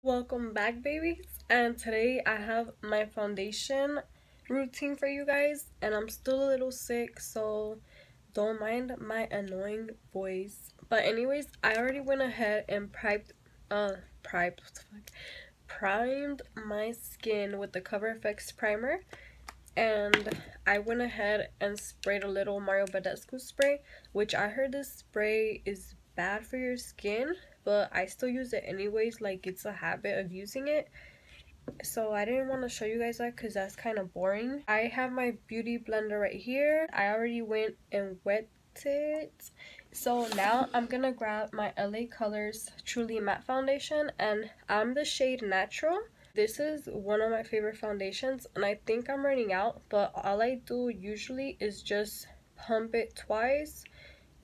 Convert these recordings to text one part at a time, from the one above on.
Welcome back, babies, and today I have my foundation routine for you guys, and I'm still a little sick, so don't mind my annoying voice. But anyways, I already went ahead and primed what the fuck? Primed my skin with the Cover FX primer, and I went ahead and sprayed a little Mario Badescu spray, which I heard this spray is bad for your skin, but I still use it anyways, like it's a habit of using it. So I didn't want to show you guys that because that's kind of boring. I have my beauty blender right here. I already went and wet it. So now I'm gonna grab my LA Colors Truly Matte Foundation, and I'm the shade Natural. This is one of my favorite foundations, and I think I'm running out, but all I do usually is just pump it twice,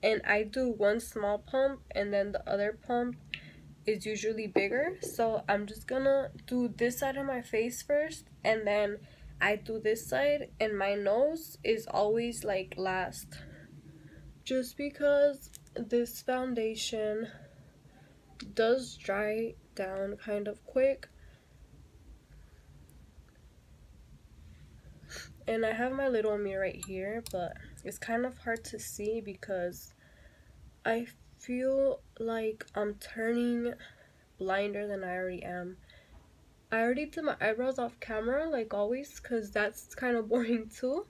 and I do one small pump and then the other pump is usually bigger. So I'm just gonna do this side of my face first, and then I do this side, and my nose is always like last, just because this foundation does dry down kind of quick. And I have my little mirror right here, but it's kind of hard to see because I feel like I'm turning blinder than I already am. I already did my eyebrows off camera like always, because that's kind of boring too,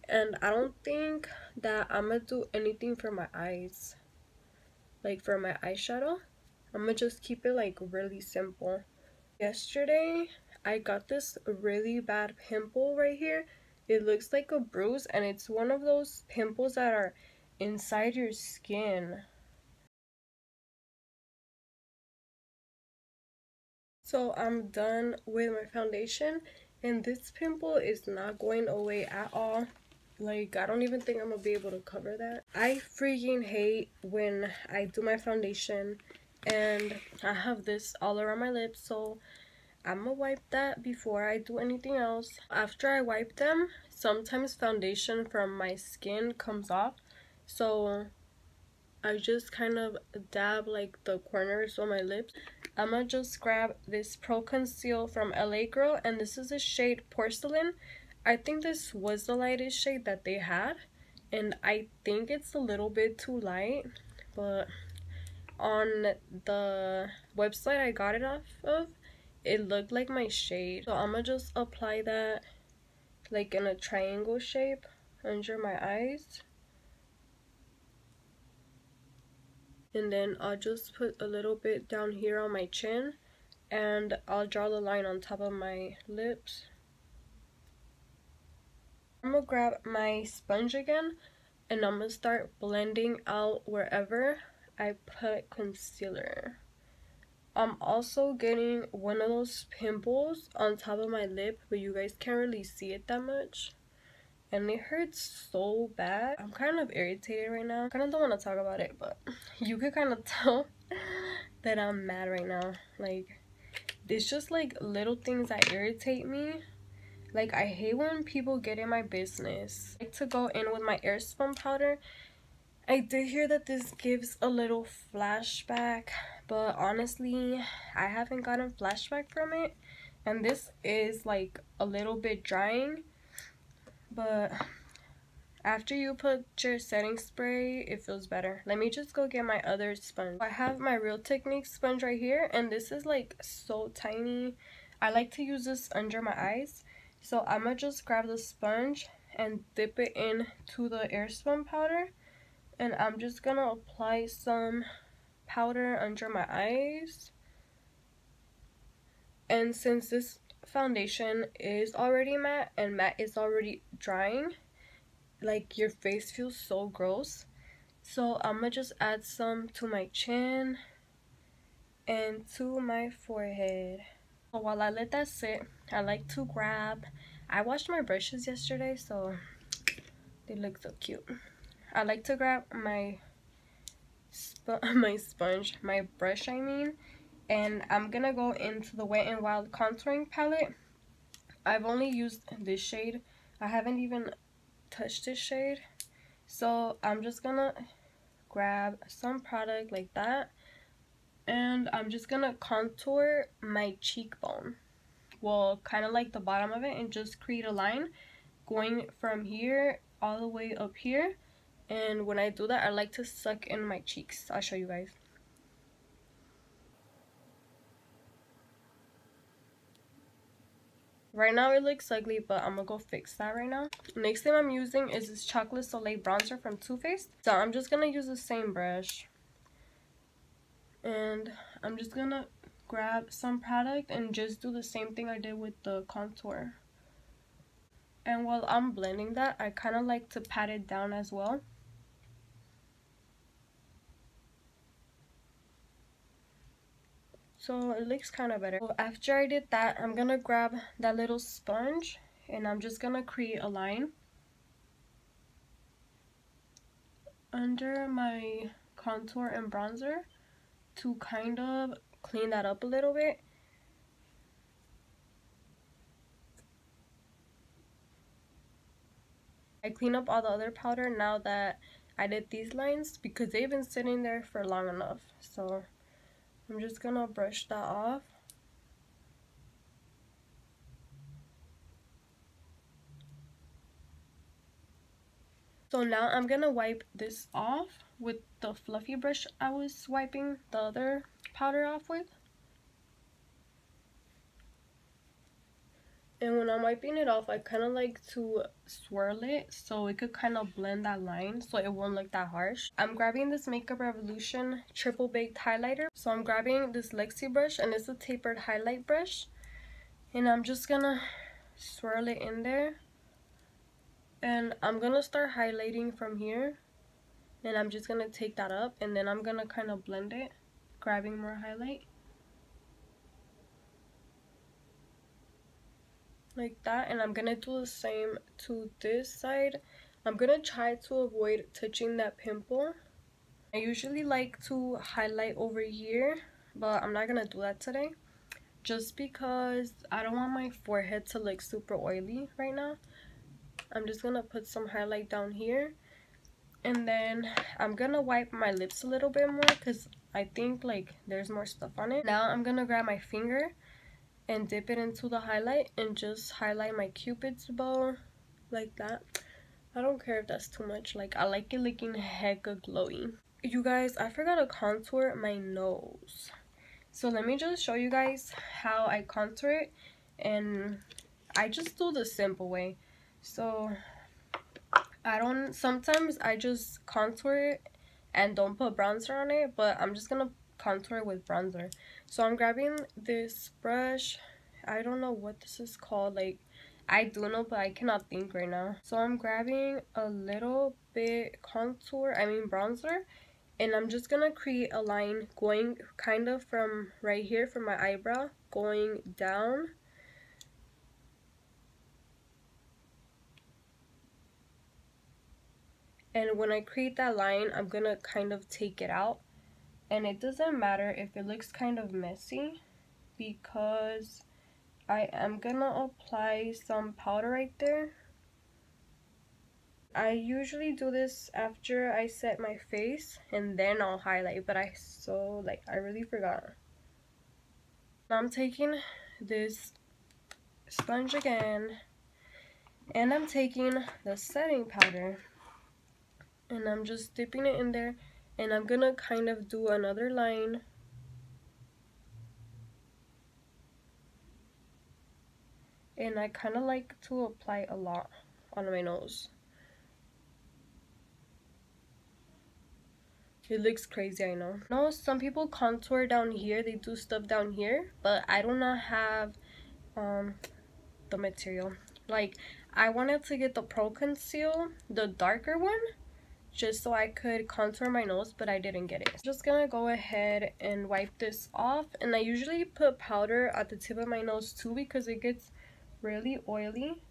and I don't think that I'm gonna do anything for my eyes, like for my eyeshadow. I'm gonna just keep it like really simple. Yesterday I got this really bad pimple right here. It looks like a bruise, and it's one of those pimples that are inside your skin. So I'm done with my foundation, and this pimple is not going away at all. Like, I don't even think I'm gonna be able to cover that. I freaking hate when I do my foundation and I have this all around my lips, so I'm gonna wipe that before I do anything else. After I wipe them, sometimes foundation from my skin comes off, so I just kind of dab like the corners on my lips. I'm gonna just grab this Pro Conceal from LA Girl, and this is the shade Porcelain. I think this was the lightest shade that they had, and I think it's a little bit too light, but on the website I got it off of, it looked like my shade. So I'm gonna just apply that like in a triangle shape under my eyes. And then I'll just put a little bit down here on my chin, and I'll draw the line on top of my lips. I'm gonna grab my sponge again, and I'm gonna start blending out wherever I put concealer. I'm also getting one of those pimples on top of my lip, but you guys can't really see it that much, and it hurts so bad. I'm kind of irritated right now. I kind of don't want to talk about it, but you could kind of tell that I'm mad right now. Like, it's just like little things that irritate me. Like, I hate when people get in my business. I like to go in with my Airspun powder. I did hear that this gives a little flashback, but honestly, I haven't gotten flashback from it. And this is like a little bit drying, but after you put your setting spray, it feels better. Let me just go get my other sponge. I have my Real Techniques sponge right here, and this is like so tiny. I like to use this under my eyes. So I'm gonna just grab the sponge and dip it into the Airspun powder, and I'm just gonna apply some powder under my eyes. And since this foundation is already matte and matte is already drying, like, your face feels so gross. So I'm gonna just add some to my chin and to my forehead. So while I let that sit, I like to grab, I washed my brushes yesterday, so they look so cute. I like to grab my my brush, I mean, and I'm gonna go into the Wet n Wild contouring palette. I've only used this shade. I haven't even touched this shade. So I'm just gonna grab some product like that, And I'm just gonna contour my cheekbone, well, kind of like the bottom of it, and just create a line going from here all the way up here. And when I do that, I like to suck in my cheeks. I'll show you guys. Right now it looks ugly, but I'm gonna go fix that right now. Next thing I'm using is this Chocolate Soleil bronzer from Too Faced. So I'm just gonna use the same brush, and I'm just gonna grab some product and just do the same thing I did with the contour. And while I'm blending that, I kind of like to pat it down as well. So it looks kind of better. So after I did that, I'm gonna grab that little sponge and I'm just gonna create a line under my contour and bronzer to kind of clean that up a little bit. I clean up all the other powder now that I did these lines because they've been sitting there for long enough. So I'm just gonna brush that off. So now I'm gonna wipe this off with the fluffy brush I was wiping the other powder off with. And when I'm wiping it off, I kind of like to swirl it so it could kind of blend that line so it won't look that harsh. I'm grabbing this Makeup Revolution Triple Baked Highlighter. So I'm grabbing this Lexi brush, and it's a tapered highlight brush. And I'm just gonna swirl it in there. And I'm gonna start highlighting from here. And I'm just gonna take that up, and then I'm gonna kind of blend it, grabbing more highlight. Like that. And I'm gonna do the same to this side. I'm gonna try to avoid touching that pimple. I usually like to highlight over here, but I'm not gonna do that today just because I don't want my forehead to look super oily right now. I'm just gonna put some highlight down here, and then I'm gonna wipe my lips a little bit more because I think like there's more stuff on it. Now I'm gonna grab my finger and dip it into the highlight and just highlight my cupid's bow like that. I don't care if that's too much. Like, I like it looking hecka glowy. You guys, I forgot to contour my nose. So let me just show you guys how I contour it. And I just do the simple way. So sometimes I just contour it and don't put bronzer on it, but I'm just gonna contour it with bronzer. So I'm grabbing this brush. I don't know what this is called. Like, I do know, but I cannot think right now. So I'm grabbing a little bit bronzer, and I'm just gonna create a line going kind of from right here from my eyebrow going down. And when I create that line, I'm gonna kind of take it out. And it doesn't matter if it looks kind of messy because I am gonna apply some powder right there. I usually do this after I set my face and then I'll highlight, but I really forgot. Now I'm taking this sponge again, and I'm taking the setting powder, and I'm just dipping it in there, and I'm gonna kind of do another line. And I kind of like to apply a lot on my nose. It looks crazy, I know. I know some people contour down here, they do stuff down here, but I do not have the material. Like, I wanted to get the Pro Conceal, the darker one, just so I could contour my nose, but I didn't get it. I'm just gonna go ahead and wipe this off, and I usually put powder at the tip of my nose too because it gets really oily.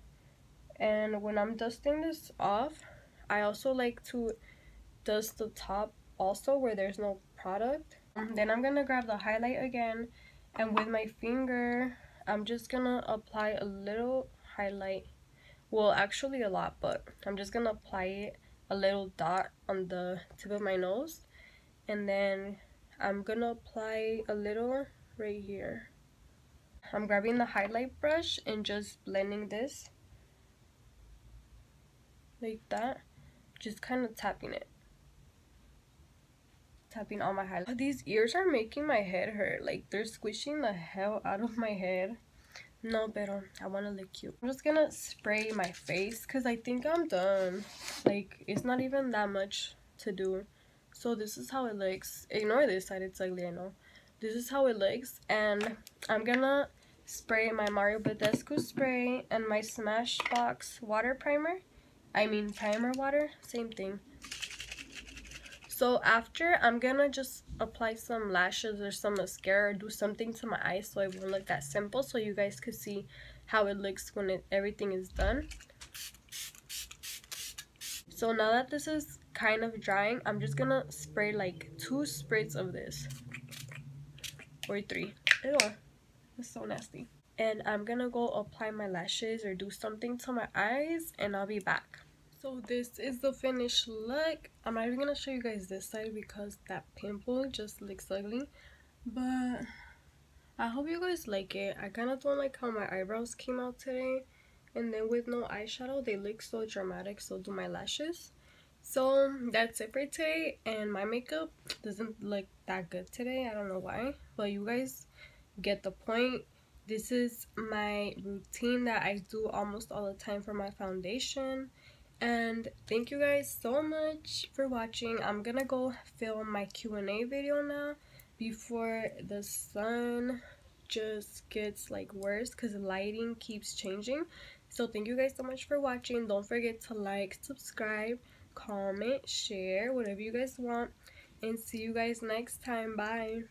And when I'm dusting this off, I also like to dust the top also where there's no product. Then I'm gonna grab the highlight again, and with my finger I'm just gonna apply a little highlight. Well, actually a lot, but I'm just gonna apply it a little dot on the tip of my nose, and then I'm gonna apply a little right here. I'm grabbing the highlight brush and just blending this like that, just kind of tapping all my highlights. These ears are making my head hurt, like they're squishing the hell out of my head. No, pero I want to look cute. I'm just gonna spray my face because I think I'm done. Like, it's not even that much to do. So this is how it looks. Ignore this side, it's ugly, I know. This is how it looks, and I'm gonna spray my Mario Badescu spray and my Smashbox water primer. I mean primer water, same thing. So after, I'm gonna just apply some lashes or some mascara or do something to my eyes so it won't look that simple, so you guys could see how it looks when everything is done. So now that this is kind of drying, I'm just gonna spray like 2 sprays of this. Or 3. Ew, it's so nasty. And I'm gonna go apply my lashes or do something to my eyes, and I'll be back. So this is the finished look. I'm not even gonna show you guys this side because that pimple just looks ugly, but I hope you guys like it. I kind of don't like how my eyebrows came out today, and then with no eyeshadow they look so dramatic, so do my lashes. So that's it for today, and my makeup doesn't look that good today. I don't know why, but you guys get the point. This is my routine that I do almost all the time for my foundation. And thank you guys so much for watching. I'm gonna go film my Q&A video now before the sun just gets like worse because the lighting keeps changing. So thank you guys so much for watching. Don't forget to like, subscribe, comment, share, whatever you guys want, and see you guys next time. Bye.